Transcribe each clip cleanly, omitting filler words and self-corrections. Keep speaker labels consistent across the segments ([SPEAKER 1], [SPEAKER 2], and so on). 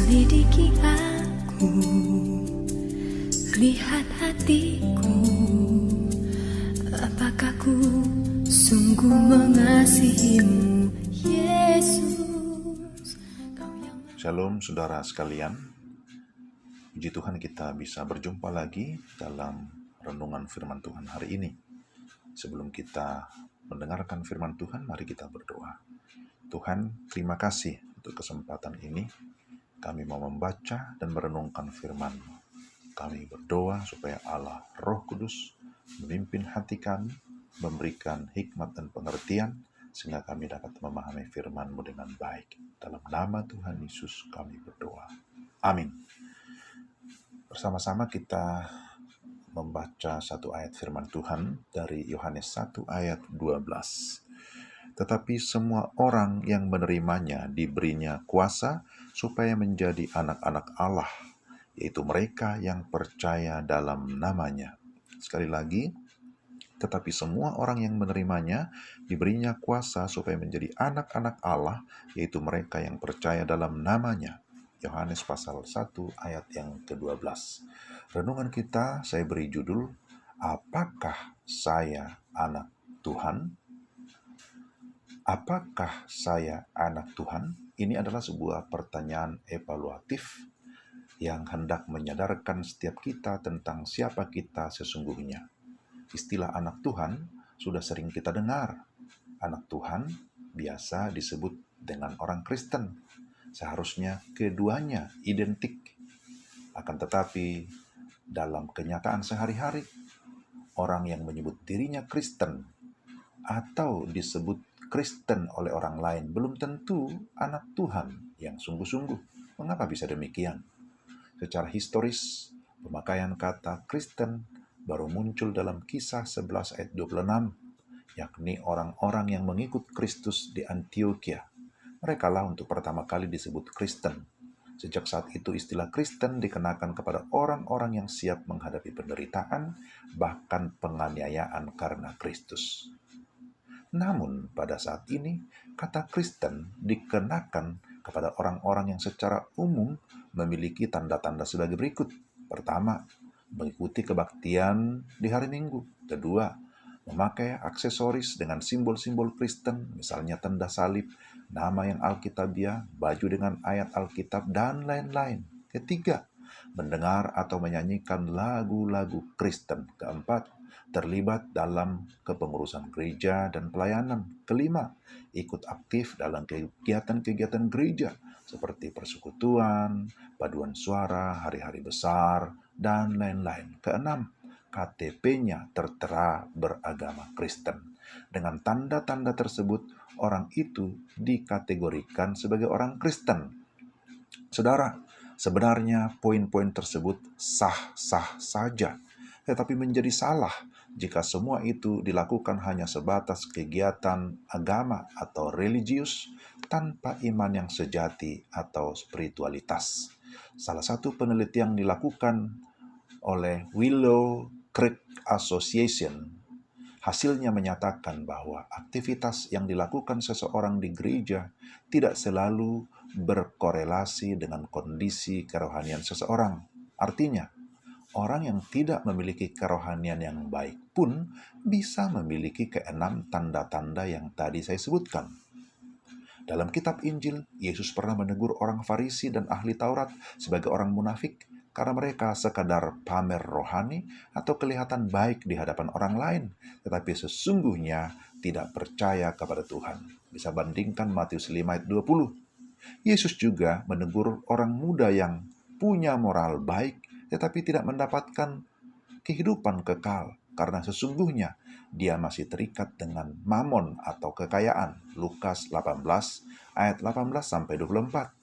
[SPEAKER 1] Selidiki aku, lihat hatiku, apakah ku sungguh mengasihimu, Yesus.
[SPEAKER 2] Shalom saudara sekalian, puji Tuhan kita bisa berjumpa lagi dalam renungan firman Tuhan hari ini. Sebelum kita mendengarkan firman Tuhan, mari kita berdoa. Tuhan, terima kasih untuk kesempatan ini. Kami mau membaca dan merenungkan firman-Mu. Kami berdoa supaya Allah Roh Kudus memimpin hati kami, memberikan hikmat dan pengertian, sehingga kami dapat memahami firman-Mu dengan baik. Dalam nama Tuhan Yesus kami berdoa. Amin. Bersama-sama kita membaca satu ayat firman Tuhan dari Yohanes 1 ayat 12. Tetapi semua orang yang menerimanya diberinya kuasa supaya menjadi anak-anak Allah, yaitu mereka yang percaya dalam namanya. Sekali lagi, tetapi semua orang yang menerimanya diberinya kuasa supaya menjadi anak-anak Allah, yaitu mereka yang percaya dalam namanya. Yohanes pasal 1 ayat yang ke-12. Renungan kita saya beri judul, Apakah saya anak Tuhan? Apakah saya anak Tuhan? Ini adalah sebuah pertanyaan evaluatif yang hendak menyadarkan setiap kita tentang siapa kita sesungguhnya. Istilah anak Tuhan sudah sering kita dengar. Anak Tuhan biasa disebut dengan orang Kristen. Seharusnya keduanya identik. Akan tetapi dalam kenyataan sehari-hari, orang yang menyebut dirinya Kristen atau disebut Kristen oleh orang lain belum tentu anak Tuhan yang sungguh-sungguh. Mengapa bisa demikian? Secara historis, pemakaian kata Kristen baru muncul dalam Kisah 11 ayat 26, yakni orang-orang yang mengikut Kristus di Antioquia. Merekalah untuk pertama kali disebut Kristen. Sejak saat itu istilah Kristen dikenakan kepada orang-orang yang siap menghadapi penderitaan, bahkan penganiayaan karena Kristus. Namun pada saat ini, kata Kristen dikenakan kepada orang-orang yang secara umum memiliki tanda-tanda sebagai berikut. Pertama, mengikuti kebaktian di hari Minggu. Kedua, memakai aksesoris dengan simbol-simbol Kristen, misalnya tanda salib, nama yang alkitabiah, baju dengan ayat Alkitab, dan lain-lain. Ketiga, mendengar atau menyanyikan lagu-lagu Kristen. Keempat, terlibat dalam kepengurusan gereja dan pelayanan. Kelima, ikut aktif dalam kegiatan-kegiatan gereja seperti persekutuan, paduan suara, hari-hari besar, dan lain-lain. Keenam, KTP-nya tertera beragama Kristen. Dengan tanda-tanda tersebut, orang itu dikategorikan sebagai orang Kristen. Saudara, sebenarnya poin-poin tersebut sah-sah saja, tetapi menjadi salah jika semua itu dilakukan hanya sebatas kegiatan agama atau religius tanpa iman yang sejati atau spiritualitas. Salah satu penelitian dilakukan oleh Willow Creek Association, hasilnya menyatakan bahwa aktivitas yang dilakukan seseorang di gereja tidak selalu berkorelasi dengan kondisi kerohanian seseorang. Artinya, orang yang tidak memiliki kerohanian yang baik pun bisa memiliki keenam tanda-tanda yang tadi saya sebutkan. Dalam kitab Injil, Yesus pernah menegur orang Farisi dan ahli Taurat sebagai orang munafik karena mereka sekadar pamer rohani atau kelihatan baik di hadapan orang lain, tetapi sesungguhnya tidak percaya kepada Tuhan. Bisa bandingkan Matius 5 ayat 20. Yesus juga menegur orang muda yang punya moral baik, tetapi tidak mendapatkan kehidupan kekal, karena sesungguhnya dia masih terikat dengan mamon atau kekayaan. Lukas 18 ayat 18-24.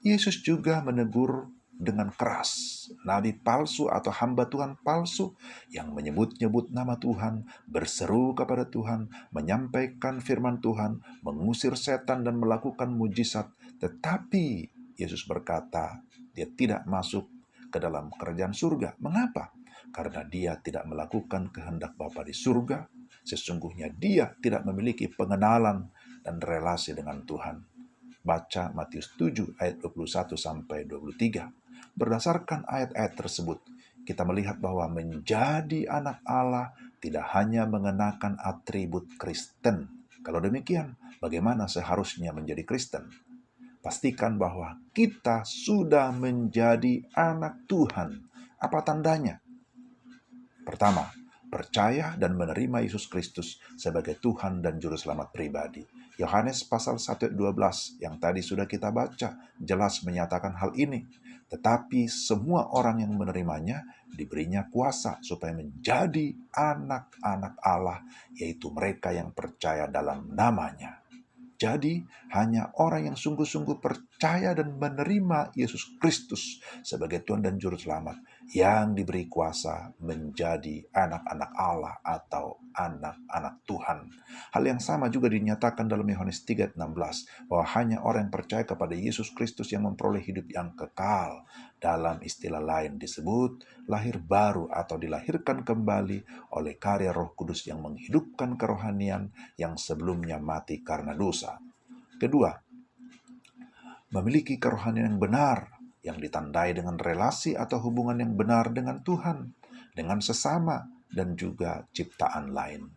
[SPEAKER 2] Yesus juga menegur dengan keras nabi palsu atau hamba Tuhan palsu yang menyebut-nyebut nama Tuhan, berseru kepada Tuhan, menyampaikan firman Tuhan, mengusir setan dan melakukan mujizat. Tetapi Yesus berkata, dia tidak masuk ke dalam kerajaan surga. Mengapa? Karena dia tidak melakukan kehendak Bapa di surga. Sesungguhnya dia tidak memiliki pengenalan dan relasi dengan Tuhan. baca Matius 7 ayat 21 sampai 23. Berdasarkan ayat-ayat tersebut, kita melihat bahwa menjadi anak Allah tidak hanya mengenakan atribut Kristen. Kalau demikian, bagaimana seharusnya menjadi Kristen? Pastikan bahwa kita sudah menjadi anak Tuhan. Apa tandanya? Pertama, percaya dan menerima Yesus Kristus sebagai Tuhan dan Juru Selamat pribadi. Yohanes pasal 1 ayat 12 yang tadi sudah kita baca jelas menyatakan hal ini. Tetapi semua orang yang menerimanya diberinya kuasa supaya menjadi anak-anak Allah, yaitu mereka yang percaya dalam namanya. Jadi, hanya orang yang sungguh-sungguh percaya dan menerima Yesus Kristus sebagai Tuhan dan Juru Selamat yang diberi kuasa menjadi anak-anak Allah atau anak-anak Tuhan. Hal yang sama juga dinyatakan dalam Yohanes 3:16 bahwa hanya orang yang percaya kepada Yesus Kristus yang memperoleh hidup yang kekal. Dalam istilah lain disebut lahir baru atau dilahirkan kembali oleh karya Roh Kudus yang menghidupkan kerohanian yang sebelumnya mati karena dosa. Kedua, memiliki kerohanian yang benar yang ditandai dengan relasi atau hubungan yang benar dengan Tuhan, dengan sesama, dan juga ciptaan lain.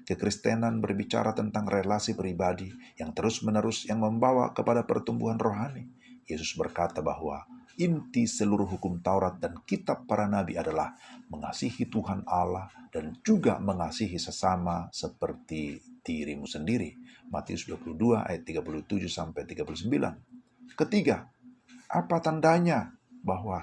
[SPEAKER 2] Kekristenan berbicara tentang relasi pribadi yang terus-menerus yang membawa kepada pertumbuhan rohani. Yesus berkata bahwa inti seluruh hukum Taurat dan kitab para nabi adalah mengasihi Tuhan Allah dan juga mengasihi sesama seperti dirimu sendiri. Matius 22 ayat 37 sampai 39. Ketiga, apa tandanya bahwa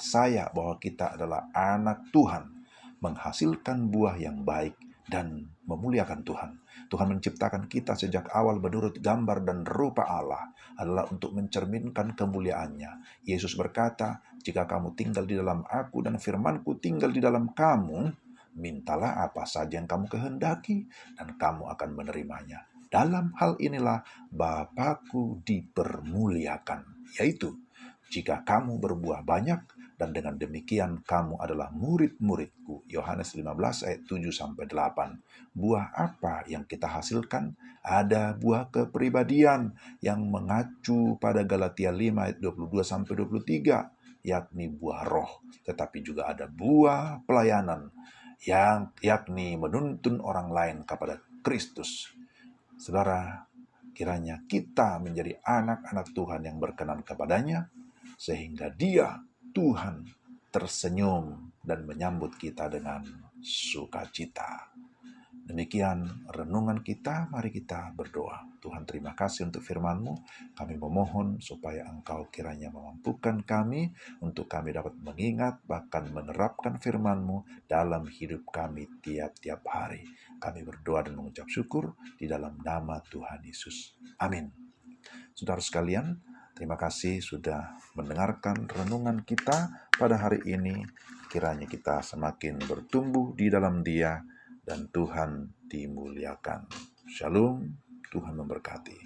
[SPEAKER 2] kita adalah anak Tuhan? Menghasilkan buah yang baik dan memuliakan Tuhan. Tuhan menciptakan kita sejak awal menurut gambar dan rupa Allah adalah untuk mencerminkan kemuliaannya. Yesus berkata, jika kamu tinggal di dalam aku dan firmanku tinggal di dalam kamu, mintalah apa saja yang kamu kehendaki dan kamu akan menerimanya. Dalam hal inilah Bapa-Ku dipermuliakan, yaitu jika kamu berbuah banyak, dan dengan demikian kamu adalah murid-murid-Ku. Yohanes 15 ayat 7-8. Buah apa yang kita hasilkan? Ada buah kepribadian yang mengacu pada Galatia 5 ayat 22-23, yakni buah roh. Tetapi juga ada buah pelayanan, yakni menuntun orang lain kepada Kristus. Saudara, kiranya kita menjadi anak-anak Tuhan yang berkenan kepadanya, sehingga Dia, Tuhan, tersenyum dan menyambut kita dengan sukacita. Demikian renungan kita, mari kita berdoa. Tuhan, terima kasih untuk firman-Mu. Kami memohon supaya Engkau kiranya memampukan kami untuk kami dapat mengingat bahkan menerapkan firman-Mu dalam hidup kami tiap-tiap hari. Kami berdoa dan mengucap syukur di dalam nama Tuhan Yesus. Amin. Saudara sekalian, terima kasih sudah mendengarkan renungan kita pada hari ini. Kiranya kita semakin bertumbuh di dalam Dia dan Tuhan dimuliakan. Shalom, Tuhan memberkati.